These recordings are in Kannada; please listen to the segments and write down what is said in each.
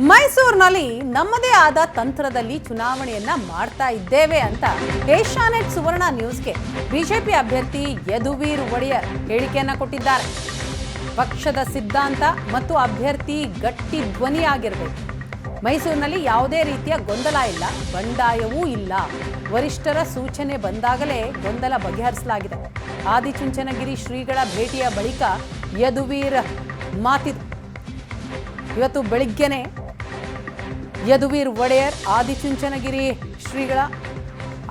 ಮೈಸೂರಿನಲ್ಲಿ ನಮ್ಮದೇ ಆದ ತಂತ್ರದಲ್ಲಿ ಚುನಾವಣೆಯನ್ನ ಮಾಡ್ತಾ ಇದ್ದೇವೆ ಅಂತ ಏಷ್ಯಾನೆಟ್ ಸುವರ್ಣ ನ್ಯೂಸ್ಗೆ ಬಿಜೆಪಿ ಅಭ್ಯರ್ಥಿ ಯದುವೀರ್ ಒಡೆಯರ್ ಹೇಳಿಕೆಯನ್ನ ಕೊಟ್ಟಿದ್ದಾರೆ. ಪಕ್ಷದ ಸಿದ್ಧಾಂತ ಮತ್ತು ಅಭ್ಯರ್ಥಿ ಗಟ್ಟಿ ಧ್ವನಿಯಾಗಿರಬೇಕು. ಮೈಸೂರಿನಲ್ಲಿ ಯಾವುದೇ ರೀತಿಯ ಗೊಂದಲ ಇಲ್ಲ, ಬಂಡಾಯವೂ ಇಲ್ಲ. ವರಿಷ್ಠರ ಸೂಚನೆ ಬಂದಾಗಲೇ ಗೊಂದಲ ಬಗೆಹರಿಸಲಾಗಿದೆ. ಆದಿಚುಂಚನಗಿರಿ ಶ್ರೀಗಳ ಭೇಟಿಯ ಬಳಿಕ ಯದುವೀರ್ ಮಾತಿದು. ಇವತ್ತು ಬೆಳಿಗ್ಗೆನೆ ಯದುವೀರ್ ಒಡೆಯರ್ ಆದಿಚುಂಚನಗಿರಿ ಶ್ರೀಗಳ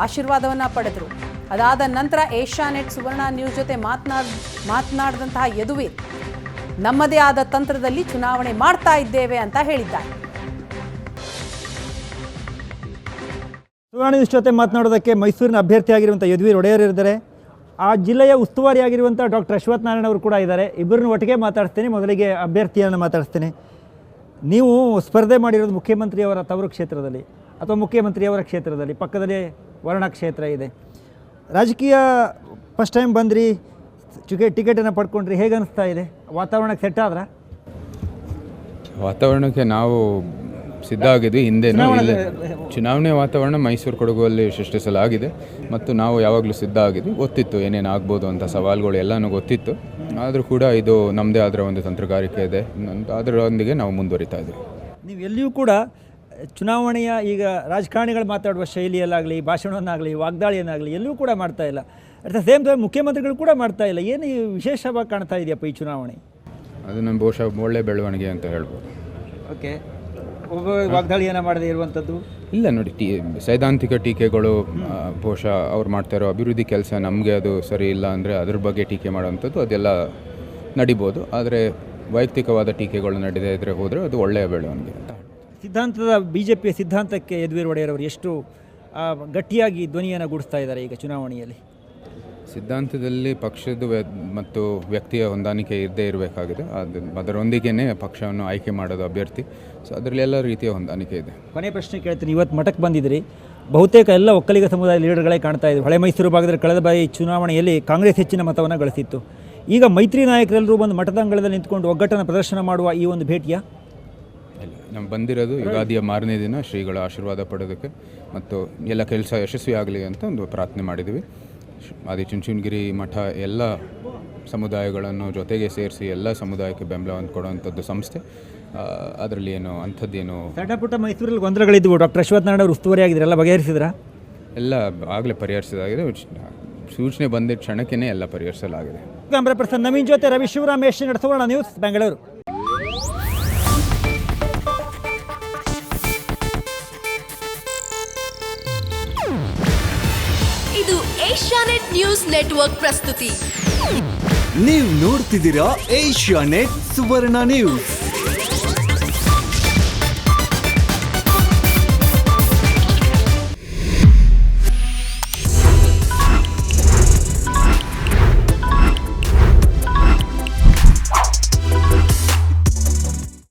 ಆಶೀರ್ವಾದವನ್ನ ಪಡೆದರು. ಅದಾದ ನಂತರ ಏಷ್ಯಾನೆಟ್ ಸುವರ್ಣ ನ್ಯೂಸ್ ಜೊತೆ ಮಾತನಾಡಿದಂತಹ ಯದುವೀರ್ ನಮ್ಮದೇ ಆದ ತಂತ್ರದಲ್ಲಿ ಚುನಾವಣೆ ಮಾಡ್ತಾ ಇದ್ದೇವೆ ಅಂತ ಹೇಳಿದ್ದಾರೆ. ಸುವರ್ಣ ನ್ಯೂಸ್ ಜೊತೆ ಮಾತನಾಡೋದಕ್ಕೆ ಮೈಸೂರಿನ ಅಭ್ಯರ್ಥಿಯಾಗಿರುವಂಥ ಯದುವೀರ್ ಒಡೆಯರ್ ಇದ್ದಾರೆ. ಆ ಜಿಲ್ಲೆಯ ಉಸ್ತುವಾರಿಯಾಗಿರುವಂಥ ಡಾಕ್ಟರ್ ಅಶ್ವಥ್ ನಾರಾಯಣ ಅವರು ಕೂಡ ಇದ್ದಾರೆ. ಇಬ್ಬರನ್ನು ಒಟ್ಟಿಗೆ ಮಾತಾಡ್ತೀನಿ. ಮೊದಲಿಗೆ ಅಭ್ಯರ್ಥಿಯನ್ನು ಮಾತಾಡ್ತೀನಿ. ನೀವು ಸ್ಪರ್ಧೆ ಮಾಡಿರೋದು ಮುಖ್ಯಮಂತ್ರಿಯವರ ತವರು ಕ್ಷೇತ್ರದಲ್ಲಿ ಅಥವಾ ಮುಖ್ಯಮಂತ್ರಿಯವರ ಕ್ಷೇತ್ರದಲ್ಲಿ, ಪಕ್ಕದಲ್ಲಿ ವರ್ಣ ಕ್ಷೇತ್ರ ಇದೆ. ರಾಜಕೀಯ ಫಸ್ಟ್ ಟೈಮ್ ಬಂದ್ರಿ, ಟಿಕೆಟನ್ನು ಪಡ್ಕೊಂಡ್ರಿ, ಹೇಗೆ ಅನಿಸ್ತಾ ಇದೆ? ವಾತಾವರಣಕ್ಕೆ ಸೆಟ್ ಆದ್ರ? ವಾತಾವರಣಕ್ಕೆ ನಾವು ಸಿದ್ಧ ಆಗಿದ್ವಿ. ಹಿಂದೆನೂ ಇಲ್ಲೇ ಚುನಾವಣೆ ವಾತಾವರಣ ಮೈಸೂರು ಕೊಡಗುವಲ್ಲಿ ಸೃಷ್ಟಿ ಸಲ ಆಗಿದೆ ಮತ್ತು ನಾವು ಯಾವಾಗಲೂ ಸಿದ್ಧ ಆಗಿದ್ವಿ. ಗೊತ್ತಿತ್ತು ಏನೇನು ಆಗ್ಬೋದು ಅಂತ, ಸವಾಲುಗಳು ಎಲ್ಲನೂ ಗೊತ್ತಿತ್ತು. ಆದರೂ ಕೂಡ ಇದು ನಮ್ಮದೇ ಆದ ಒಂದು ತಂತ್ರಗಾರಿಕೆ ಇದೆ, ಅದರೊಂದಿಗೆ ನಾವು ಮುಂದುವರಿತಾ ಇದ್ದೀವಿ. ನೀವು ಎಲ್ಲಿಯೂ ಕೂಡ ಚುನಾವಣೆಯ ಈಗ ರಾಜಕಾರಣಿಗಳು ಮಾತಾಡುವ ಶೈಲಿಯಲ್ಲಾಗಲಿ, ಭಾಷಣವನ್ನಾಗಲಿ, ವಾಗ್ದಾಳಿಯನ್ನಾಗಲಿ ಎಲ್ಲೂ ಕೂಡ ಮಾಡ್ತಾ ಇಲ್ಲ. ಅಟ್ ದ ಸೇಮ್ ಟೈಮ್ ಮುಖ್ಯಮಂತ್ರಿಗಳು ಕೂಡ ಮಾಡ್ತಾ ಇಲ್ಲ. ಏನು ವಿಶೇಷವಾಗಿ ಕಾಣ್ತಾ ಇದೆಯಪ್ಪ ಈ ಚುನಾವಣೆ? ಅದು ನಮ್ಮ ಬಹುಶಃ ಒಳ್ಳೆ ಬೆಳವಣಿಗೆ ಅಂತ ಹೇಳ್ಬೋದು. ಓಕೆ, ಒಬ್ಬ ವಾಗ್ದಾಳಿಯನ್ನು ಮಾಡದೇ ಇರುವಂಥದ್ದು ಇಲ್ಲ ನೋಡಿ. ಸೈದ್ಧಾಂತಿಕ ಟೀಕೆಗಳು ಬಹುಶಃ ಅವ್ರು ಮಾಡ್ತಾ ಇರೋ ಅಭಿವೃದ್ಧಿ ಕೆಲಸ ನಮಗೆ ಅದು ಸರಿ ಇಲ್ಲ ಅಂದರೆ ಅದ್ರ ಬಗ್ಗೆ ಟೀಕೆ ಮಾಡೋವಂಥದ್ದು ಅದೆಲ್ಲ ನಡಿಬೋದು. ಆದರೆ ವೈಯಕ್ತಿಕವಾದ ಟೀಕೆಗಳು ನಡೆದೇ ಇದ್ರೆ ಹೋದರೆ ಅದು ಒಳ್ಳೆಯ ಬೆಳವಣಿಗೆ ಅಂತ. ಸಿದ್ಧಾಂತದ BJPಯ ಸಿದ್ಧಾಂತಕ್ಕೆ ಯದುವೀರ್ ಒಡೆಯರ್ ಅವರು ಎಷ್ಟು ಗಟ್ಟಿಯಾಗಿ ಧ್ವನಿಯನ್ನು ಗೂಡಿಸ್ತಾ ಇದ್ದಾರೆ ಈಗ ಚುನಾವಣೆಯಲ್ಲಿ? ಸಿದ್ಧಾಂತದಲ್ಲಿ ಪಕ್ಷದ ಮತ್ತು ವ್ಯಕ್ತಿಯ ಹೊಂದಾಣಿಕೆ ಇದ್ದೇ ಇರಬೇಕಾಗಿದೆ. ಅದರೊಂದಿಗೇ ಪಕ್ಷವನ್ನು ಆಯ್ಕೆ ಮಾಡೋದು ಅಭ್ಯರ್ಥಿ. ಸೊ ಅದರಲ್ಲಿ ಎಲ್ಲ ರೀತಿಯ ಹೊಂದಾಣಿಕೆ ಇದೆ. ಕೊನೆ ಪ್ರಶ್ನೆ ಕೇಳ್ತೀನಿ. ಇವತ್ತು ಮಠಕ್ಕೆ ಬಂದಿದ್ರಿ, ಬಹುತೇಕ ಎಲ್ಲ ಒಕ್ಕಲಿಗ ಸಮುದಾಯ ಲೀಡರ್ಗಳೇ ಕಾಣ್ತಾ ಇದ್ರು. ಹಳೆ ಮೈಸೂರು ಭಾಗದಲ್ಲಿ ಕಳೆದ ಬಾರಿ ಚುನಾವಣೆಯಲ್ಲಿ ಕಾಂಗ್ರೆಸ್ ಹೆಚ್ಚಿನ ಮತವನ್ನು ಗಳಿಸಿತ್ತು. ಈಗ ಮೈತ್ರಿ ನಾಯಕರೆಲ್ಲರೂ ಬಂದು ಮಠದ ಅಂಗಳದಲ್ಲಿ ನಿಂತ್ಕೊಂಡು ಒಗ್ಗಟ್ಟನ್ನು ಪ್ರದರ್ಶನ ಮಾಡುವ ಈ ಒಂದು ಭೇಟಿಯ ಇಲ್ಲ, ನಾವು ಬಂದಿರೋದು ಯುಗಾದಿಯ ಮಾರನೇ ದಿನ ಶ್ರೀಗಳ ಆಶೀರ್ವಾದ ಪಡೆಯೋದಕ್ಕೆ ಮತ್ತು ಎಲ್ಲ ಕೆಲಸ ಯಶಸ್ವಿ ಆಗಲಿ ಅಂತ ಒಂದು ಪ್ರಾರ್ಥನೆ ಮಾಡಿದ್ದೀವಿ. ಆದಿಚುಂಚನಗಿರಿ ಮಠ ಎಲ್ಲ ಸಮುದಾಯಗಳನ್ನು ಜೊತೆಗೆ ಸೇರಿಸಿ ಎಲ್ಲ ಸಮುದಾಯಕ್ಕೆ ಬೆಂಬಲವನ್ನು ಕೊಡುವಂಥದ್ದು ಸಂಸ್ಥೆ. ಅದರಲ್ಲಿ ಏನು ಅಂಥದ್ದೇನು ಸಣ್ಣ ಪುಟ್ಟ ಮೈಸೂರಲ್ಲಿ ಗೊಂದಲಗಳಿದ್ವು. ಡಾಕ್ಟರ್ ಅಶ್ವಥ್ ನಾರಾಯಣ ಅವರು ಉಸ್ತುವಾರಿ ಆಗಿದ್ರೆಲ್ಲ ಬಗೆಹರಿಸಿದ್ರ? ಎಲ್ಲ ಆಗಲೇ ಪರಿಹರಿಸಲಾಗಿದೆ. ಸೂಚನೆ ಬಂದಿದ್ದ ಕ್ಷಣಕ್ಕೇ ಎಲ್ಲ ಪರಿಹರಿಸಲಾಗಿದೆ. ಕ್ಯಾಮ್ರಾ ಪರ್ಸನ್ ನವೀನ್ ಜೊತೆ ರವಿ ಶಿವರಾಮೇಶ್, ಸುವರ್ಣ ನ್ಯೂಸ್, ಬೆಂಗಳೂರು. ಇದು ಏಷ್ಯಾನೆಟ್ ನ್ಯೂಸ್ ನೆಟ್ವರ್ಕ್ ಪ್ರಸ್ತುತಿ. ನೀವು ನೋಡ್ತಿದ್ದೀರಾ ಏಷ್ಯಾನೆಟ್ ಸುವರ್ಣ ನ್ಯೂಸ್.